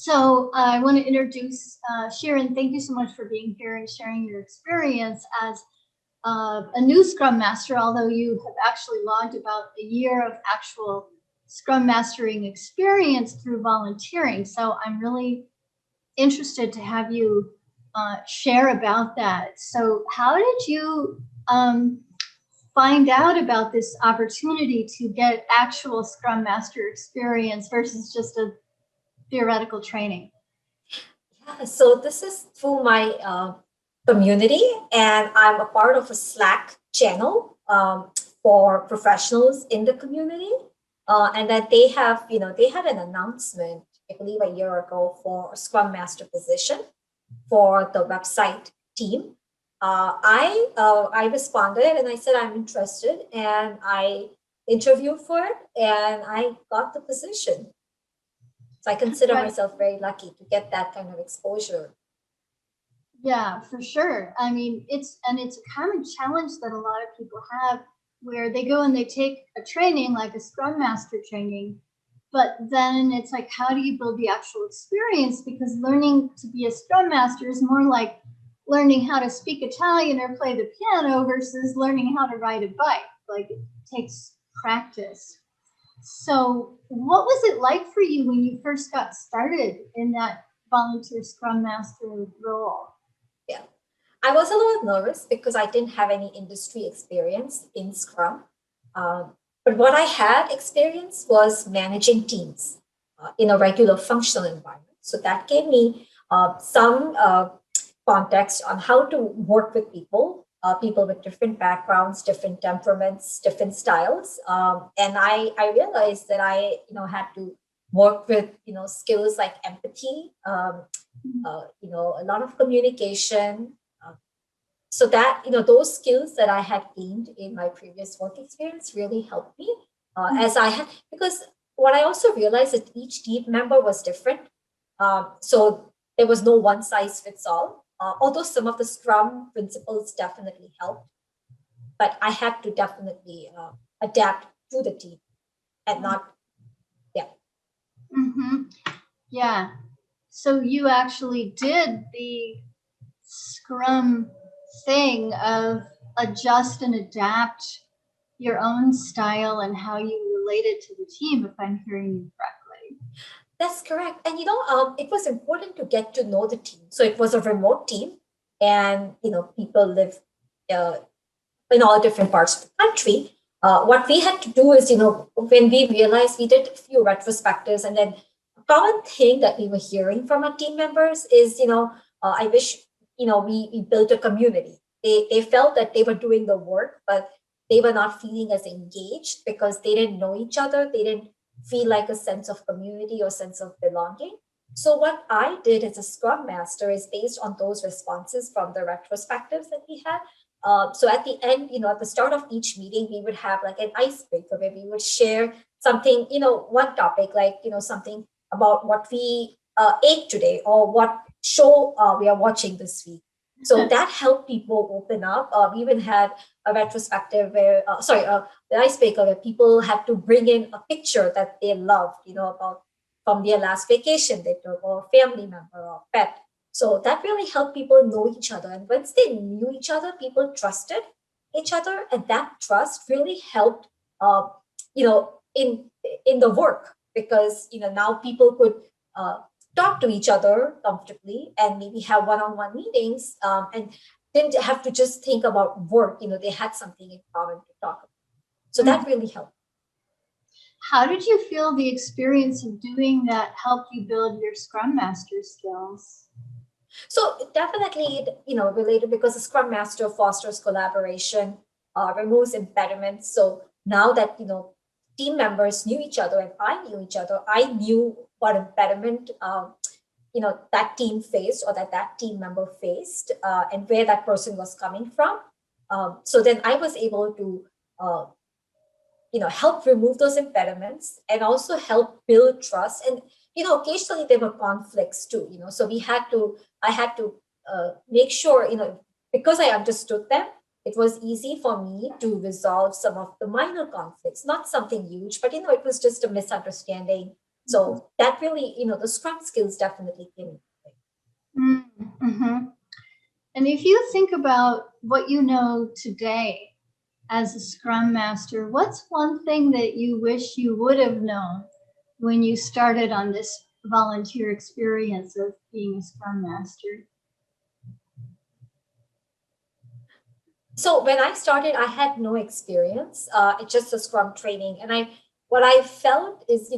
So I want to introduce Shirin. Thank you so much for being here and sharing your experience as a new Scrum Master, although you have actually logged about a year of actual Scrum Mastering experience through volunteering. So I'm really interested to have you share about that. So how did you find out about this opportunity to get actual Scrum Master experience versus just a theoretical training? Yeah, so this is through my community, and I'm a part of a Slack channel for professionals in the community. And that they have, they had an announcement, I believe a year ago, for a Scrum Master position for the website team. I responded and I said I'm interested, and I interviewed for it, and I got the position. So I consider myself very lucky to get that kind of exposure. Yeah, for sure. I mean, it's a common challenge that a lot of people have, where they go and they take a training like a Scrum Master training, but then it's like, how do you build the actual experience? Because learning to be a Scrum Master is more like learning how to speak Italian or play the piano versus learning how to ride a bike. Like, it takes practice. So what was it like for you when you first got started in that volunteer Scrum Master role? Yeah, I was a little nervous because I didn't have any industry experience in Scrum. But what I had experience was managing teams in a regular functional environment. So that gave me some context on how to work with people with different backgrounds, different temperaments, different styles. And I realized that I, had to work with, skills like empathy, a lot of communication. So that, those skills that I had gained in my previous work experience really helped me as I had, because what I also realized that each team member was different. So there was no one size fits all, although some of the Scrum principles definitely helped, but I had to definitely adapt to the team and not, yeah. Mm-hmm. Yeah. So you actually did the Scrum thing of adjust and adapt your own style and how you related to the team, if I'm hearing you correctly. That's correct. And it was important to get to know the team. So it was a remote team, and people live uh, in all different parts of the country. What we had to do is, when we realized, we did a few retrospectives, and then a common thing that we were hearing from our team members is, I wish, we built a community. They felt that they were doing the work, but they were not feeling as engaged because they didn't know each other. They didn't feel like a sense of community or sense of belonging. So what I did as a Scrum Master is based on those responses from the retrospectives that we had. So at the end, at the start of each meeting, we would have like an icebreaker where we would share something, one topic, like, something about what we ate today or what show we are watching this week. So that helped people open up. We even had a retrospective where, the icebreaker where people had to bring in a picture that they loved, about from their last vacation they took, or family member or pet. So that really helped people know each other. And once they knew each other, people trusted each other, and that trust really helped, in the work, because now people could uh, talk to each other comfortably and maybe have one-on-one meetings, and didn't have to just think about work. They had something in common to talk about. So that really helped. How did you feel the experience of doing that helped you build your Scrum Master skills? So definitely, related, because the Scrum Master fosters collaboration, removes impediments. So now that, team members knew each other and I knew each other, I knew what impediment, that team faced, or that team member faced, and where that person was coming from. So then I was able to, help remove those impediments and also help build trust. And occasionally there were conflicts too, so I had to make sure, because I understood them, it was easy for me to resolve some of the minor conflicts, not something huge, but it was just a misunderstanding, So that really, the Scrum skills definitely came. Mm-hmm. And if you think about what you know today as a Scrum Master, what's one thing that you wish you would have known when you started on this volunteer experience of being a Scrum Master? So when I started, I had no experience. It's just a Scrum training, and what I felt is,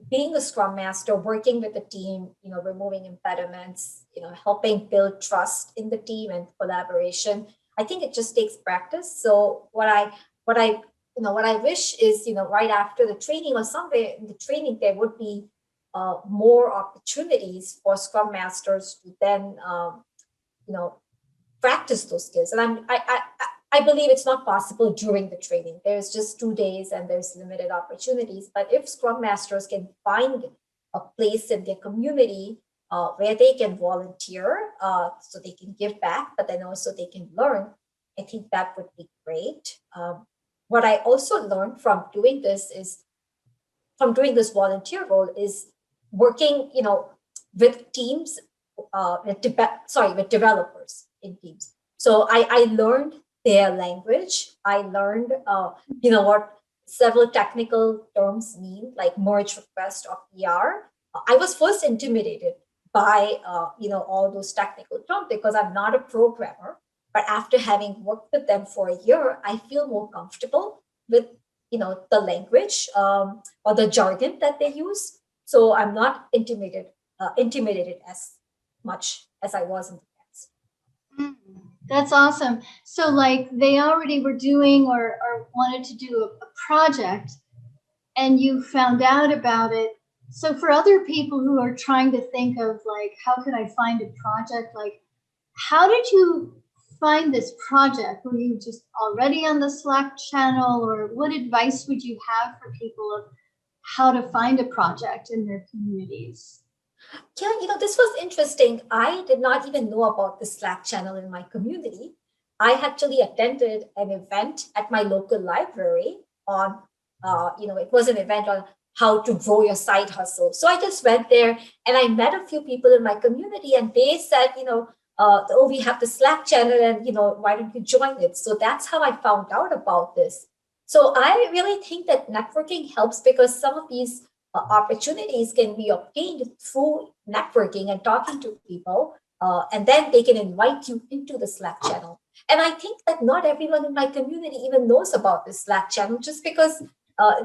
being a Scrum Master, working with the team, removing impediments, helping build trust in the team and collaboration. I think it just takes practice. So what I wish is, right after the training or somewhere in the training, there would be more opportunities for Scrum Masters to then, you know, practice those skills. And I believe it's not possible during the training. There's just 2 days and there's limited opportunities. But if Scrum Masters can find a place in their community where they can volunteer, so they can give back, but then also they can learn, I think that would be great. What I also learned from doing this volunteer role is working, with teams, with developers in teams. So I learned their language. I learned, what several technical terms mean, like merge request or PR. I was first intimidated by, all those technical terms because I'm not a programmer. But after having worked with them for a year, I feel more comfortable with, the language, or the jargon that they use. So I'm not intimidated as much as I was in the past. Mm, that's awesome. So like they already were doing or wanted to do a project and you found out about it. So for other people who are trying to think of like, how could I find a project? Like, how did you find this project? Were you just already on the Slack channel, or what advice would you have for people of how to find a project in their communities? Yeah, this was interesting. I did not even know about the Slack channel in my community. I actually attended an event at my local library on, it was an event on how to grow your side hustle. So I just went there and I met a few people in my community and they said, oh, we have the Slack channel and, why don't you join it? So that's how I found out about this. So I really think that networking helps because some of these opportunities can be obtained through networking and talking to people, and then they can invite you into the Slack channel. And I think that not everyone in my community even knows about this Slack channel just because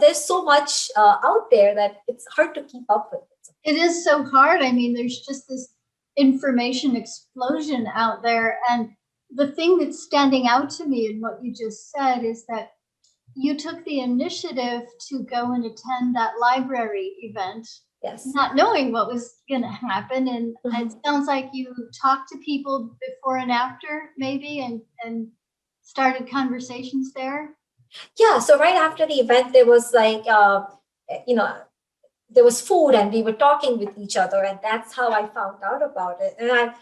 there's so much out there that it's hard to keep up with it. It is so hard. I mean, there's just this information explosion out there. And the thing that's standing out to me in what you just said is that you took the initiative to go and attend that library event, Yes. not knowing what was going to happen. And it sounds like you talked to people before and after, maybe, and started conversations there. Yeah. So right after the event, there was like, you know, there was food and we were talking with each other, and that's how I found out about it. And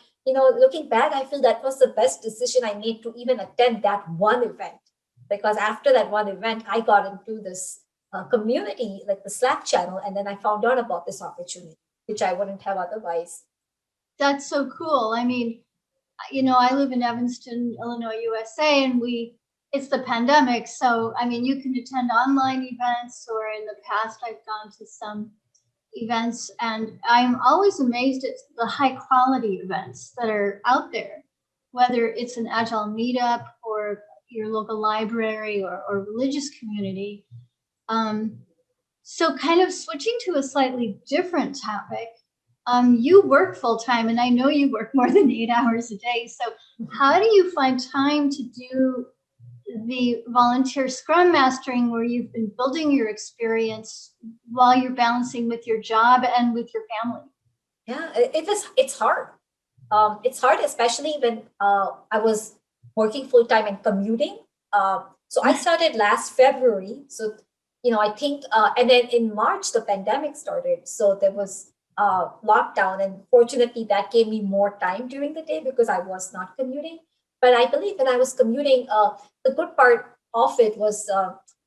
looking back, I feel that was the best decision I made to even attend that one event, because after that one event I got into this community, like the Slack channel, and then I found out about this opportunity which I wouldn't have otherwise. That's so cool. I mean, I live in Evanston, Illinois, USA, and it's the pandemic. So, I mean, you can attend online events, or in the past, I've gone to some events, and I'm always amazed at the high quality events that are out there, whether it's an agile meetup or your local library or religious community. So kind of switching to a slightly different topic, you work full time, and I know you work more than 8 hours a day. So how do you find time to do the volunteer Scrum Mastering, where you've been building your experience while you're balancing with your job and with your family? Yeah, it's hard. It's hard, especially when I was working full time and commuting. So I started last February. So, I think, and then in March, the pandemic started. So there was lockdown. And fortunately, that gave me more time during the day because I was not commuting. But I believe when I was commuting, the good part of it was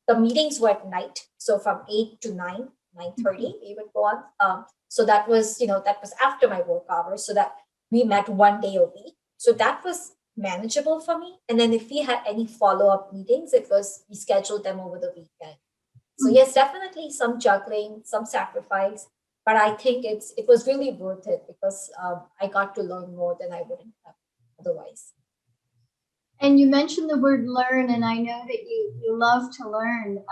the meetings were at night. So from 8 to 9, 9:30 we would go on. So that was, that was after my work hours, so that we met one day a week. So that was manageable for me. And then if we had any follow-up meetings, we scheduled them over the weekend. So yes, definitely some juggling, some sacrifice, but I think it was really worth it because I got to learn more than I wouldn't have otherwise. And you mentioned the word learn, and I know that you love to learn.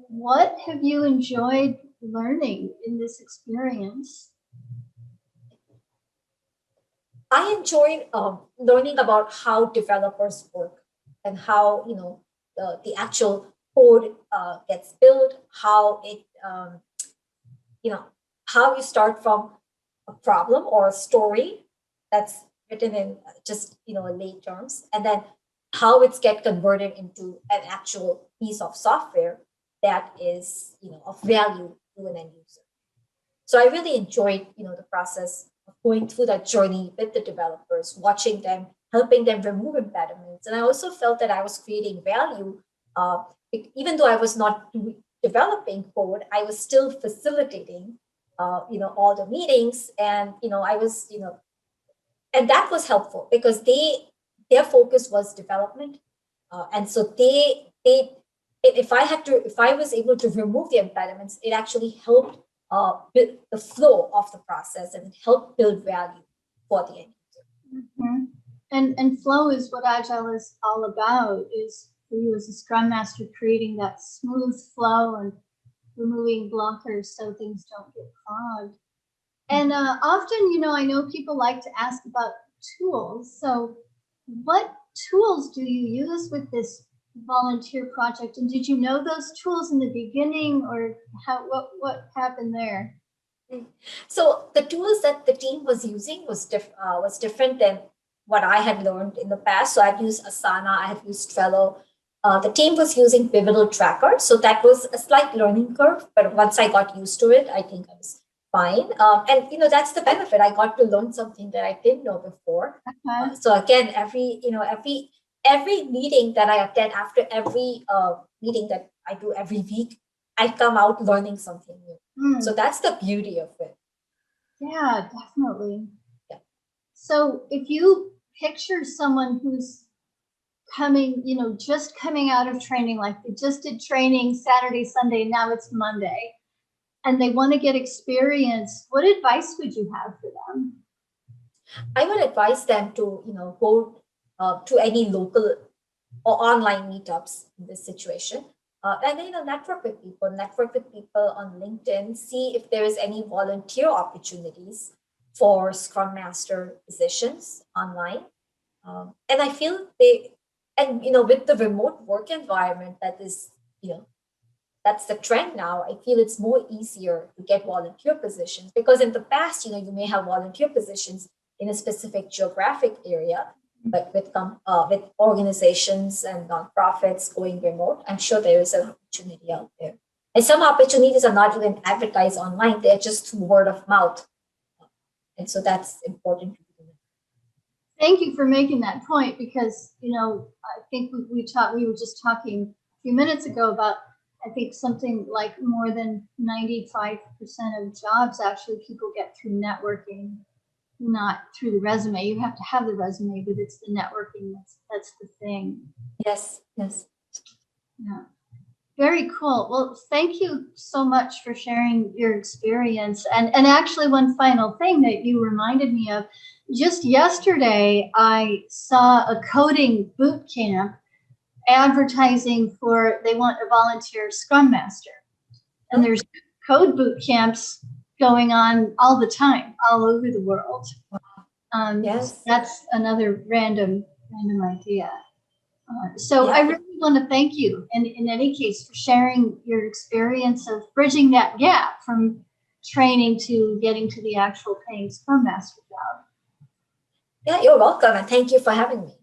What have you enjoyed learning in this experience? I enjoyed learning about how developers work and how the actual code gets built, how it how you start from a problem or a story that's written in just lay terms, and then how it's get converted into an actual piece of software that is of value to an end user. So I really enjoyed the process of going through that journey with the developers, watching them, helping them remove impediments, and I also felt that I was creating value. Even though I was not developing code, I was still facilitating all the meetings, and I was and that was helpful because their focus was development, and so if I was able to remove the impediments, it actually helped build the flow of the process, and it helped build value for the end user. Mm-hmm. And flow is what Agile is all about, is for you as a Scrum Master creating that smooth flow and removing blockers so things don't get clogged. And often, I know people like to ask about tools. So what tools do you use with this volunteer project? And did you know those tools in the beginning, or what happened there? So the tools that the team was using was different than what I had learned in the past. So I've used Asana, I have used Trello. The team was using Pivotal Tracker, so that was a slight learning curve. But once I got used to it, I think I was fine. And that's the benefit. I got to learn something that I didn't know before. So again, every meeting that I attend, after every meeting that I do every week, I come out learning something new. So that's the beauty of it. Yeah, definitely. Yeah. So if you picture someone who's coming, just coming out of training, like they just did training Saturday, Sunday, now it's Monday, and they want to get experience, what advice would you have for them? I would advise them to, go to any local or online meetups in this situation. And then, network with people on LinkedIn, see if there is any volunteer opportunities for Scrum Master positions online. And I feel with the remote work environment that is, that's the trend now. I feel it's more easier to get volunteer positions, because in the past, you may have volunteer positions in a specific geographic area, but with organizations and nonprofits going remote, I'm sure there is an opportunity out there. And some opportunities are not even advertised online; they're just through word of mouth, and so that's important. Thank you for making that point, because I think we were just talking a few minutes ago about, I think something like more than 95% of jobs actually people get through networking, not through the resume. You have to have the resume, but it's the networking that's the thing. Yes. Yeah. Very cool. Well, thank you so much for sharing your experience. And actually, one final thing that you reminded me of, just yesterday, I saw a coding boot camp advertising they want a volunteer Scrum Master. And there's code boot camps going on all the time, all over the world. Yes. So that's another random idea. So I really want to thank you, in any case, for sharing your experience of bridging that gap from training to getting to the actual paying Scrum Master job. Yeah, you're welcome, and thank you for having me.